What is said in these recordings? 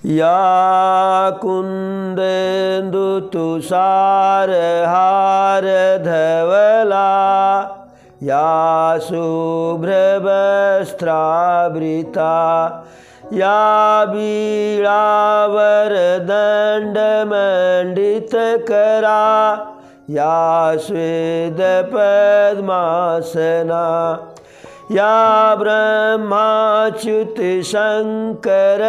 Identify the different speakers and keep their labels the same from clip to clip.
Speaker 1: या कुंदेन्दु तुषार हार धवला या शुभ्रवस्त्रावृता या वीणावरदण्डमण्डितकरा या स्वेदपद्मासना या ब्रह्माच्युत शंकर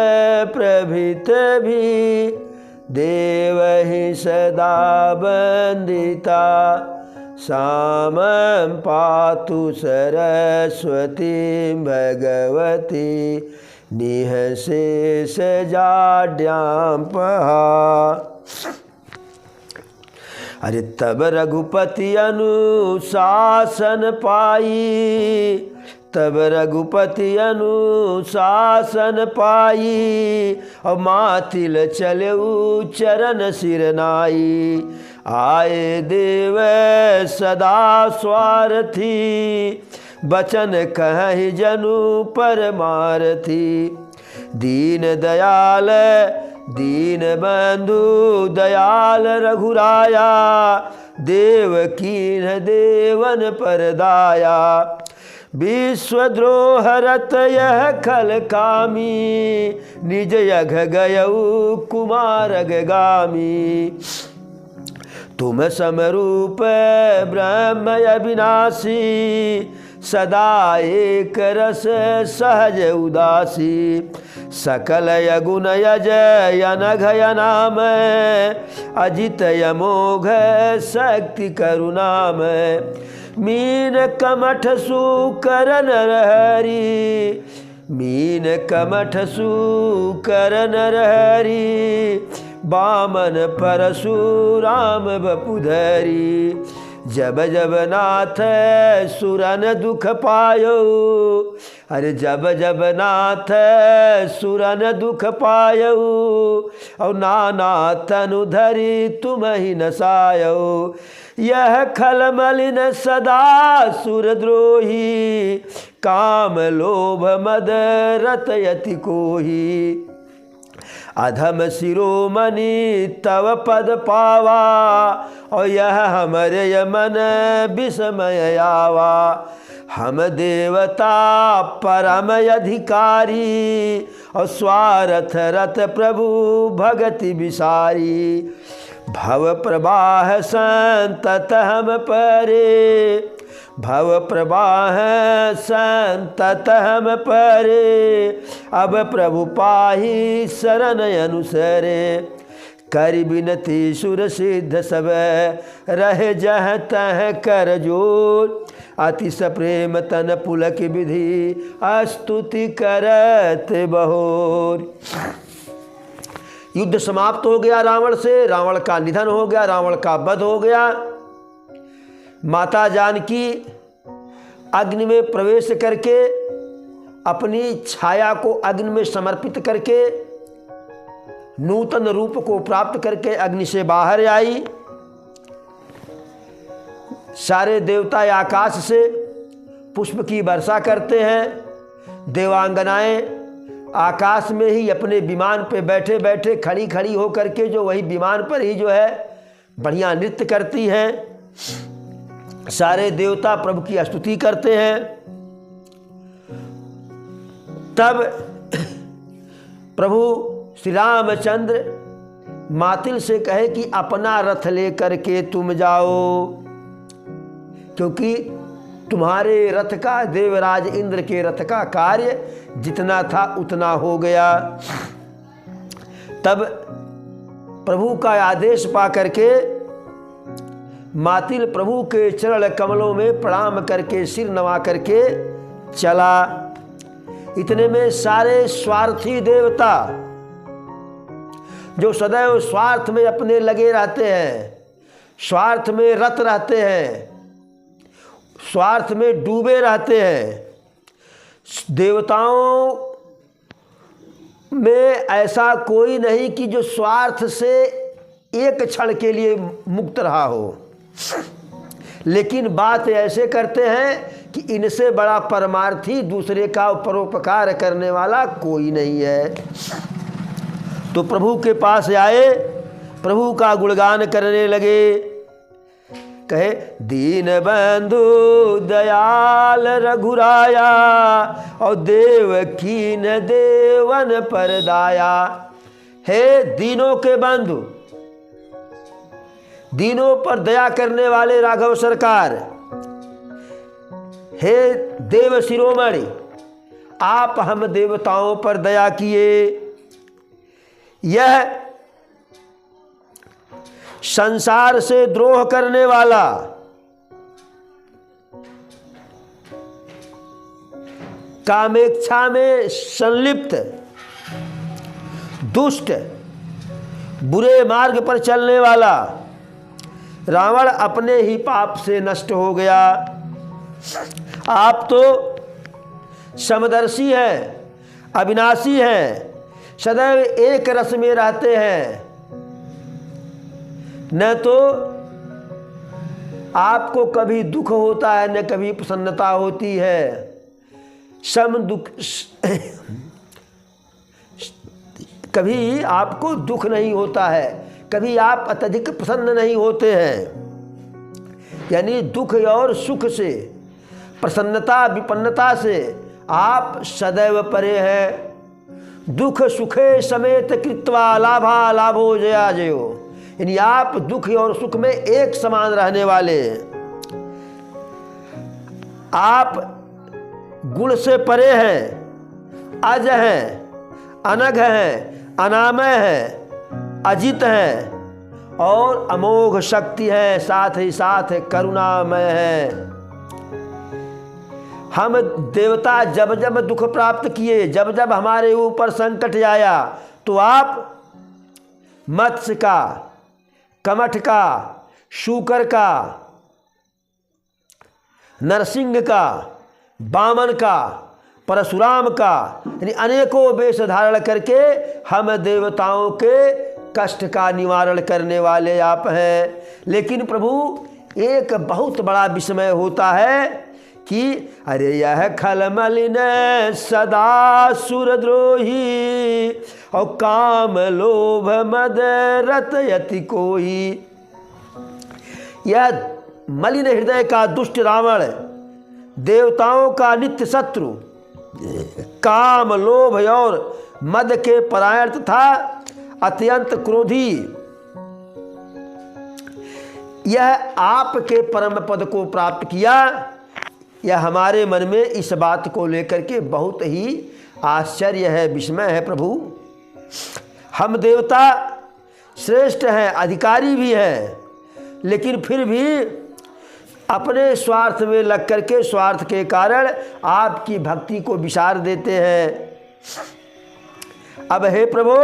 Speaker 1: प्रभृतिभिः देवैः सदा वन्दिता सामं पातु सरस्वतीं भगवती निःशेषजाड्यां पहा। अरे तब रघुपति अनुशासन पाई, तब रघुपति अनुशासन पाई और मातिल चले चरण सिरनाई। आए देव सदा स्वार्थी बचन कहि जनु परमारथी। दीन दयाल दीन बंधु दयाल रघुराया देवकीन देवन परदाया। विश्वद्रोहरत यह खल कामी निज यघ गयऊ कुमारगामी। तुम समरूप ब्रह्म अविनाशी सदा एक रस सहज उदासी। सकल यगुण यजय अनघ नाम अजित यमोघ शक्ति करुणामय। मीन कमठ सुकर नरहरि मीन कमठ सुकर नरहरि बामन परशुराम बपुधरी। जब जब नाथ सुरन दुख पायो, अरे जब जब नाथ सुरन दुख पायो और नाना तनु धरी तुम ही नसायो। यह खल मलिन सदा सुरद्रोही काम लोभ मद रतयति कोही। अधम शिरोमणि तव पद पावा और यह हमरे मन विस्मय आवा। हम देवता परम अधिकारी और स्वार्थ रत प्रभु भगति विसारी। भव प्रवाह संतत हम परे भव प्रवाह संतत हम परे। अब प्रभु पाही शरण अनुसरे। कर बिनती सुर सिद्ध सब रहे जह तह कर जोर। अतिश प्रेम तन पुलक विधि स्तुति करत बहोर। युद्ध समाप्त हो गया रावण से, रावण का निधन हो गया, रावण का वध हो गया। माता जानकी अग्नि में प्रवेश करके अपनी छाया को अग्नि में समर्पित करके नूतन रूप को प्राप्त करके अग्नि से बाहर आई। सारे देवता आकाश से पुष्प की वर्षा करते हैं। देवांगनाएं आकाश में ही अपने विमान पे बैठे बैठे खड़ी खड़ी होकर के जो वही विमान पर ही जो है बढ़िया नृत्य करती हैं। सारे देवता प्रभु की स्तुति करते हैं। तब प्रभु श्री रामचंद्र मातिल से कहे कि अपना रथ लेकर के तुम जाओ, क्योंकि तुम्हारे रथ का देवराज इंद्र के रथ का कार्य जितना था उतना हो गया। तब प्रभु का आदेश पा करके मातिल प्रभु के चरण कमलों में प्रणाम करके सिर नवा करके चला। इतने में सारे स्वार्थी देवता जो सदैव स्वार्थ में अपने लगे रहते हैं, स्वार्थ में रत रहते हैं, स्वार्थ में डूबे रहते हैं, देवताओं में ऐसा कोई नहीं कि जो स्वार्थ से एक क्षण के लिए मुक्त रहा हो। लेकिन बात ऐसे करते हैं कि इनसे बड़ा परमार्थी दूसरे का परोपकार करने वाला कोई नहीं है। तो प्रभु के पास आए, प्रभु का गुणगान करने लगे। कहे दीन बंधु दयाल रघुराया, और देवकीन देवन पर दाया। हे दीनों के बंधु, दीनों पर दया करने वाले राघव सरकार, हे देव शिरोमणि, आप हम देवताओं पर दया किए। यह संसार से द्रोह करने वाला, कामेच्छा में संलिप्त, दुष्ट, बुरे मार्ग पर चलने वाला रावण अपने ही पाप से नष्ट हो गया। आप तो समदर्शी हैं, अविनाशी हैं, सदैव एक रस में रहते हैं। न तो आपको कभी दुख होता है, न कभी प्रसन्नता होती है। सम दुख, कभी आपको दुख नहीं होता है, कभी आप अत्यधिक प्रसन्न नहीं होते हैं। यानी दुख और सुख से, प्रसन्नता विपन्नता से आप सदैव परे हैं। दुख सुखे समेत कृत्वा लाभा लाभो जया जयो, यानी आप दुख और सुख में एक समान रहने वाले हैं। आप गुण से परे हैं, अज हैं, अनघ हैं, अनामय हैं, अजित हैं और अमोघ शक्ति है, साथ ही साथ करुणामय है। हम देवता जब जब दुख प्राप्त किए, जब जब हमारे ऊपर संकट आया, तो आप मत्स्य का, कमठ का, शूकर का, नरसिंह का, वामन का, परशुराम का, यानी अनेकों वेश धारण करके हम देवताओं के कष्ट का निवारण करने वाले आप हैं। लेकिन प्रभु एक बहुत बड़ा विस्मय होता है कि अरे यह खलमलिन सदा सुरद्रोही, और काम लोभ मद रत यति कोई। यह मलिन हृदय का दुष्ट रावण, देवताओं का नित्य शत्रु, काम लोभ और मद के परायण तथा अत्यंत क्रोधी, यह आपके परम पद को प्राप्त किया। यह हमारे मन में इस बात को लेकर के बहुत ही आश्चर्य है, विस्मय है। प्रभु हम देवता श्रेष्ठ हैं, अधिकारी भी हैं, लेकिन फिर भी अपने स्वार्थ में लग करके, स्वार्थ के कारण आपकी भक्ति को विसार देते हैं। अब हे प्रभु,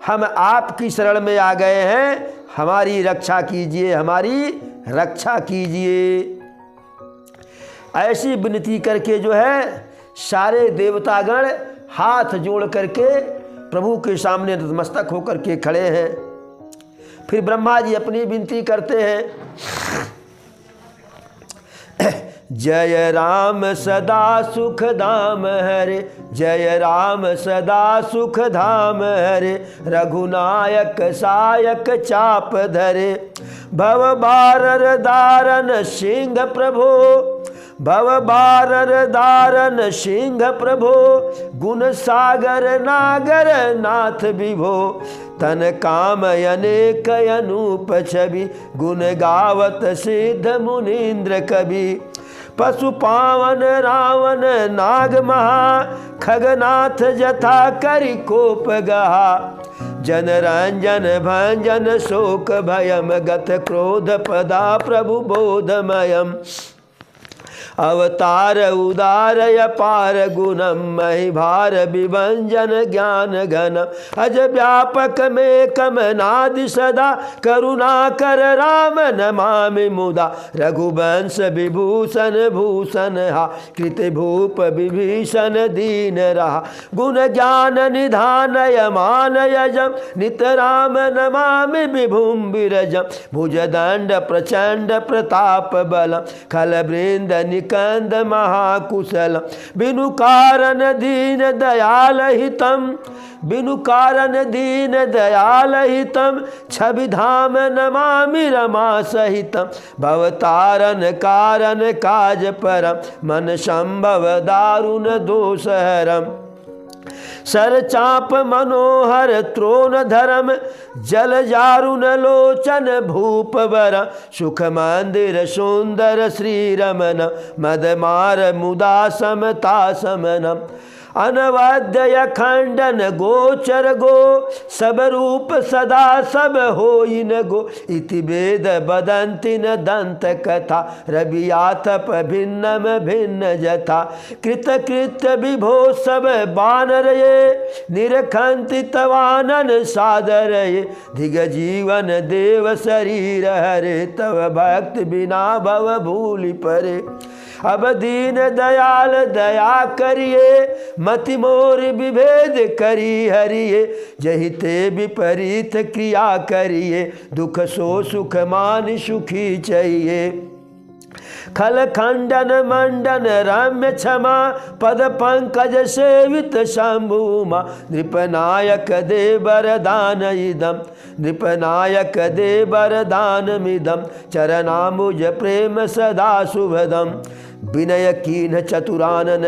Speaker 1: हम आपकी शरण में आ गए हैं, हमारी रक्षा कीजिए, हमारी रक्षा कीजिए। ऐसी विनती करके जो है सारे देवतागण हाथ जोड़ करके प्रभु के सामने नतमस्तक होकर के खड़े हैं। फिर ब्रह्मा जी अपनी विनती करते हैं, जय राम सदा सुख धाम हरे, जय राम सदा सुख धाम हरे, रघुनायक सायक चाप धरे, भव बारर दारन सिंह प्रभो, भव बारर दारन सिंह प्रभो, गुण सागर नागर नाथ विभो, तन काम अनेक अनूप छवि, गुण गावत सिद्ध मुनीन्द्र कवि, पशु पावन रावण नाग महा, खगनाथ जथा करि कोप गहा, जन रंजन भंजन शोक भयम, गत क्रोध पदा प्रभु बोधमयम, अवतार उदार अपार गुणम, महि भार विभंजन ज्ञान घनम, अज व्यापक में कमनादि सदा, करुणा कर राम नमामि मुदा, रघुवंश विभूषण भूषण हा, कृत भूप विभीषण दीन रहा, गुण ज्ञान निधान यमान यजम, नित राम नमामि विभुम विरजम, भुजदंड प्रचंड प्रताप बलम, खल वृंद कंद महाकुशल बिनु कारण दीन दयाल हितम बिनु कारण दीन दयाल हितम छवि धाम नमामि रमा सहितम भवतारण कारण काज परम मन संभव दारुण दोषहरम सर चाप मनोहर त्रोण धर्म जल जारुण लोचन भूप वर सुख मंदिर सुंदर श्री रमन मदमार मुदा समता समनम अनवद्य खंडन गोचर गो सब रूप सदा सब होइन गो इति वेद बदंति न दंत कथा रवियातप भिन्नम भिन्न जथा कृत कृत्य विभो सब बानर ये निरखंति तवानन सादर ये धिग जीवन देव शरीर हरे तव भक्त बिना भव भूलि परे अब दीन दयाल दया करिए मति मोर विभेद करी हरिये जहिते विपरीत क्रिया करिए दुख सो सुख मान सुखी चाहिए खल खंडन मंडन रम्य क्षमा पद पंकज सेवित शंभुमा नृपनायक दे वरदान इदम नृपनायक दे वरदान मिदम चरणामुज प्रेम सदा शुभदम विनय कीन चतुरानन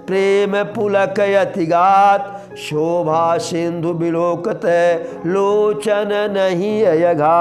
Speaker 1: प्रेम पुलक यतिगात शोभा सिंधु बिलोकत लोचन नहीं अयघा।